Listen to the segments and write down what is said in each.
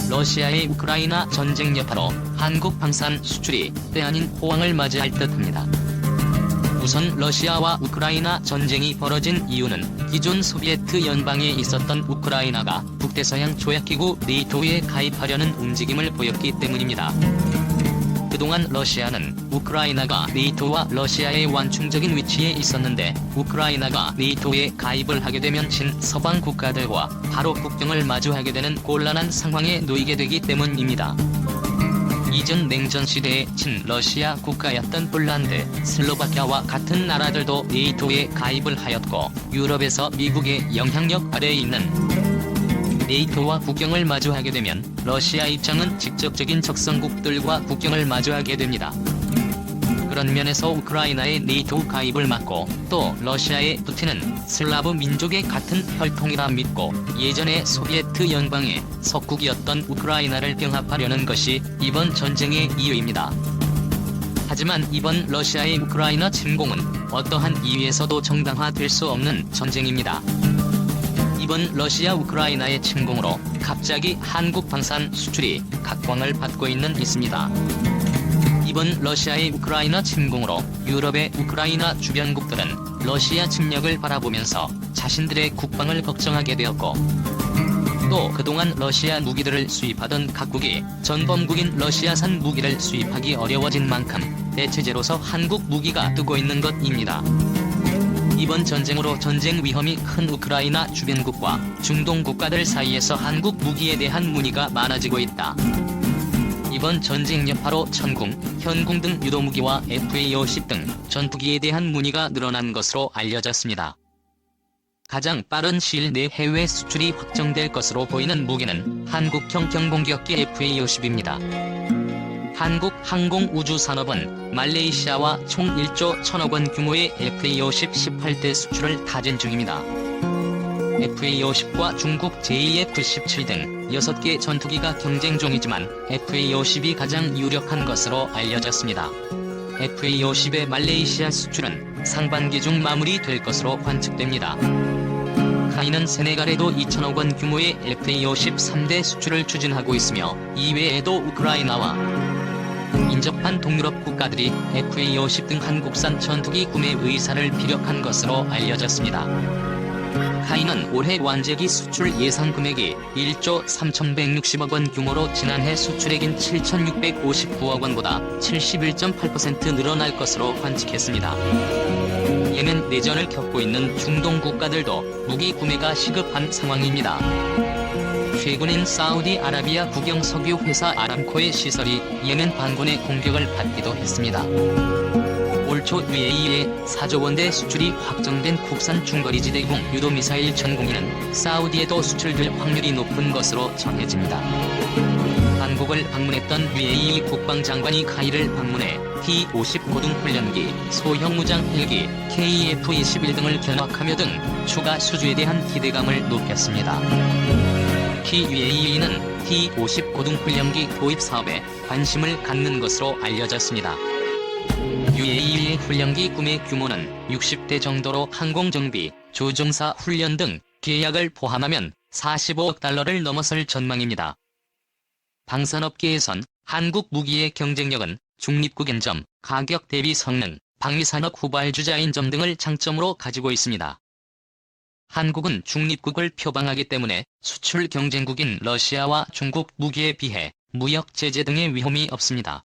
러시아의 우크라이나 전쟁 여파로 한국 방산 수출이 때 아닌 호황을 맞이할 듯합니다. 우선 러시아와 우크라이나 전쟁이 벌어진 이유는 기존 소비에트 연방에 있었던 우크라이나가 북대서양 조약기구 네이토에 가입하려는 움직임을 보였기 때문입니다. 그동안 러시아는 우크라이나가 네이토와 러시아의 완충적인 위치에 있었는데 우크라이나가 네이토에 가입을 하게 되면 친서방 국가들과 바로 국경을 마주하게 되는 곤란한 상황에 놓이게 되기 때문입니다. 이전 냉전 시대의 친러시아 국가였던 폴란드, 슬로바키아와 같은 나라들도 네이토에 가입을 하였고 유럽에서 미국의 영향력 아래에 있는 네이토와 국경을 마주하게 되면 러시아 입장은 직접적인 적성국들과 국경을 마주하게 됩니다. 그런 면에서 우크라이나의 네이토 가입을 막고 또 러시아의 푸틴은 슬라브 민족의 같은 혈통이라 믿고 예전에 소비에트 연방의 속국이었던 우크라이나를 병합하려는 것이 이번 전쟁의 이유입니다. 하지만 이번 러시아의 우크라이나 침공은 어떠한 이유에서도 정당화될 수 없는 전쟁입니다. 이번 러시아 우크라이나의 침공으로 갑자기 한국 방산 수출이 각광을 받고 있습니다. 이번 러시아의 우크라이나 침공으로 유럽의 우크라이나 주변국들은 러시아 침략을 바라보면서 자신들의 국방을 걱정하게 되었고 또 그동안 러시아 무기들을 수입하던 각국이 전범국인 러시아산 무기를 수입하기 어려워진 만큼 대체제로서 한국 무기가 뜨고 있는 것입니다. 이번 전쟁으로 전쟁 위험이 큰 우크라이나 주변국과 중동 국가들 사이에서 한국 무기에 대한 문의가 많아지고 있다. 이번 전쟁 여파로 천궁, 현궁 등 유도무기와 FA-50 등 전투기에 대한 문의가 늘어난 것으로 알려졌습니다. 가장 빠른 시일 내 해외 수출이 확정될 것으로 보이는 무기는 한국형 경공격기 FA-50입니다. 한국항공우주산업은 말레이시아와 총 1조 1천억 원 규모의 FA-50 18대 수출을 타진 중입니다. FA-50과 중국 JF-17 등 6개 전투기가 경쟁 중이지만 FA-50이 가장 유력한 것으로 알려졌습니다. FA-50의 말레이시아 수출은 상반기 중 마무리될 것으로 관측됩니다. 카이는 세네갈에도 2천억 원 규모의 FA-50 3대 수출을 추진하고 있으며 이외에도 우크라이나와 인접한 동유럽 국가들이 FA-50 등 한국산 전투기 구매 의사를 피력한 것으로 알려졌습니다. 카이는 올해 완제기 수출 예상 금액이 1조 3,160억 원 규모로 지난해 수출액인 7,659억 원보다 71.8% 늘어날 것으로 관측했습니다. 예멘 내전을 겪고 있는 중동 국가들도 무기 구매가 시급한 상황입니다. 최근엔 사우디아라비아 국영 석유 회사 아람코의 시설이 예멘 반군의 공격을 받기도 했습니다. 올 초 UAE에 4조 원대 수출이 확정된 국산 중거리지대공 유도미사일 전공기는 사우디에도 수출될 확률이 높은 것으로 전해집니다. 한국을 방문했던 UAE 국방장관이 카이를 방문해 T-50 고등훈련기, 소형 무장 헬기, KF-21 등을 견학하며 등 추가 수주에 대한 기대감을 높였습니다. UAE는 T-50 고등훈련기 도입 사업에 관심을 갖는 것으로 알려졌습니다. UAE의 훈련기 구매 규모는 60대 정도로 항공정비, 조종사 훈련 등 계약을 포함하면 45억 달러를 넘어설 전망입니다. 방산업계에선 한국 무기의 경쟁력은 중립국인 점, 가격 대비 성능, 방위산업 후발주자인 점 등을 장점으로 가지고 있습니다. 한국은 중립국을 표방하기 때문에 수출 경쟁국인 러시아와 중국 무기에 비해 무역 제재 등의 위험이 없습니다.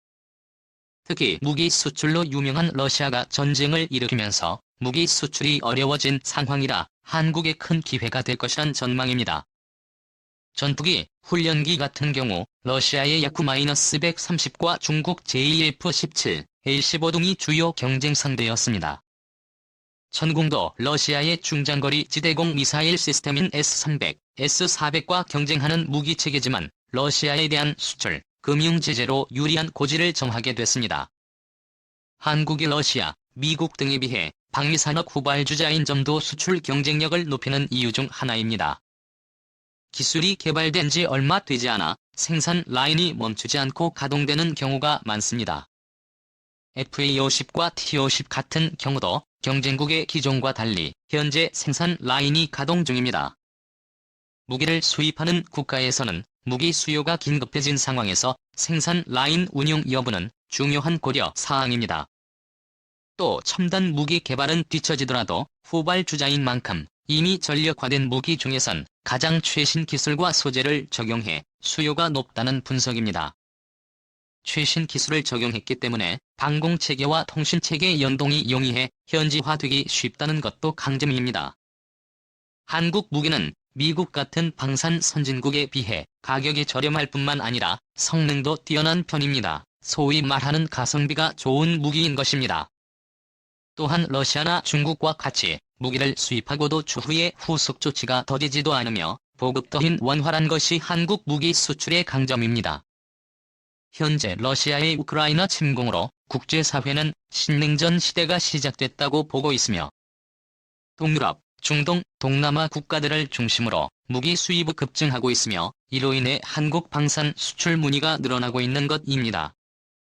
특히 무기 수출로 유명한 러시아가 전쟁을 일으키면서 무기 수출이 어려워진 상황이라 한국에 큰 기회가 될 것이란 전망입니다. 전투기, 훈련기 같은 경우 러시아의 야쿠-130과 중국 JF-17, A-15 등이 주요 경쟁 상대였습니다. 천궁도 러시아의 중장거리 지대공 미사일 시스템인 S-300, S-400과 경쟁하는 무기체계지만 러시아에 대한 수출, 금융 제재로 유리한 고지를 정하게 됐습니다. 한국이 러시아, 미국 등에 비해 방위산업 후발주자인 점도 수출 경쟁력을 높이는 이유 중 하나입니다. 기술이 개발된 지 얼마 되지 않아 생산 라인이 멈추지 않고 가동되는 경우가 많습니다. FA-50과 T-50 같은 경우도 경쟁국의 기종과 달리 현재 생산 라인이 가동 중입니다. 무기를 수입하는 국가에서는 무기 수요가 긴급해진 상황에서 생산 라인 운영 여부는 중요한 고려 사항입니다. 또 첨단 무기 개발은 뒤처지더라도 후발주자인 만큼 이미 전력화된 무기 중에선 가장 최신 기술과 소재를 적용해 수요가 높다는 분석입니다. 최신 기술을 적용했기 때문에 방공체계와 통신체계 연동이 용이해 현지화되기 쉽다는 것도 강점입니다. 한국 무기는 미국 같은 방산 선진국에 비해 가격이 저렴할 뿐만 아니라 성능도 뛰어난 편입니다. 소위 말하는 가성비가 좋은 무기인 것입니다. 또한 러시아나 중국과 같이 무기를 수입하고도 추후에 후속 조치가 더디지도 않으며 보급더인 원활한 것이 한국 무기 수출의 강점입니다. 현재 러시아의 우크라이나 침공으로 국제사회는 신냉전 시대가 시작됐다고 보고 있으며 동유럽, 중동, 동남아 국가들을 중심으로 무기 수입이 급증하고 있으며 이로 인해 한국 방산 수출 문의가 늘어나고 있는 것입니다.